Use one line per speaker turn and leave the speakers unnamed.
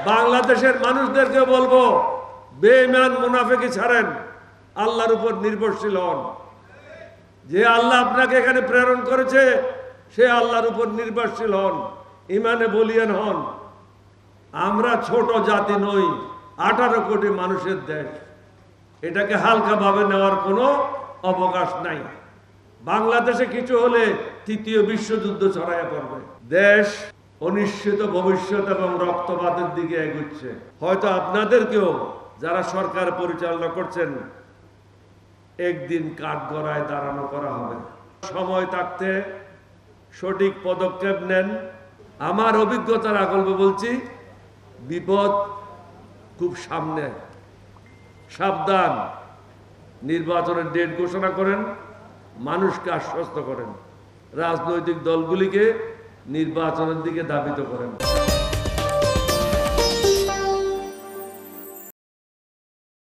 বাংলাদেশের মানুষদেরকে বলবো, বেঈমান মুনাফিকি ছাড়েন, আল্লাহর উপর নির্ভরশীল হন। যে আল্লাহ আপনাকে এখানে প্রেরণ করেছে সে আল্লাহর উপর নির্ভরশীল হন, ইমানে বলিয়ান হন। আমরা ছোট জাতি নই, 18 কোটি মানুষের দেশ। এটাকে হালকাভাবে নেওয়ার কোনো অবকাশ নাই। বাংলাদেশে কিছু হলে তৃতীয় বিশ্বযুদ্ধ ছড়াইয়া পড়বে। দেশ অনিশ্চিত ভবিষ্যৎ এবং রক্তপাতের দিকে এগুচ্ছে। হয়তো আপনাদেরকেও যারা সরকার পরিচালনা করছেন একদিন কাঠগড়ায় দাঁড়ানো করা হবে। সময় থাকতে সঠিক পদক্ষেপ নেন। আমার অভিজ্ঞতার আকল্পে বলছি, বিপদ খুব সামনে, সাবধান। নির্বাচনের ডেট ঘোষণা করেন, মানুষকে আশ্বস্ত করেন, রাজনৈতিক দলগুলিকে নির্বাচনের দিকে ধাবিত করেন।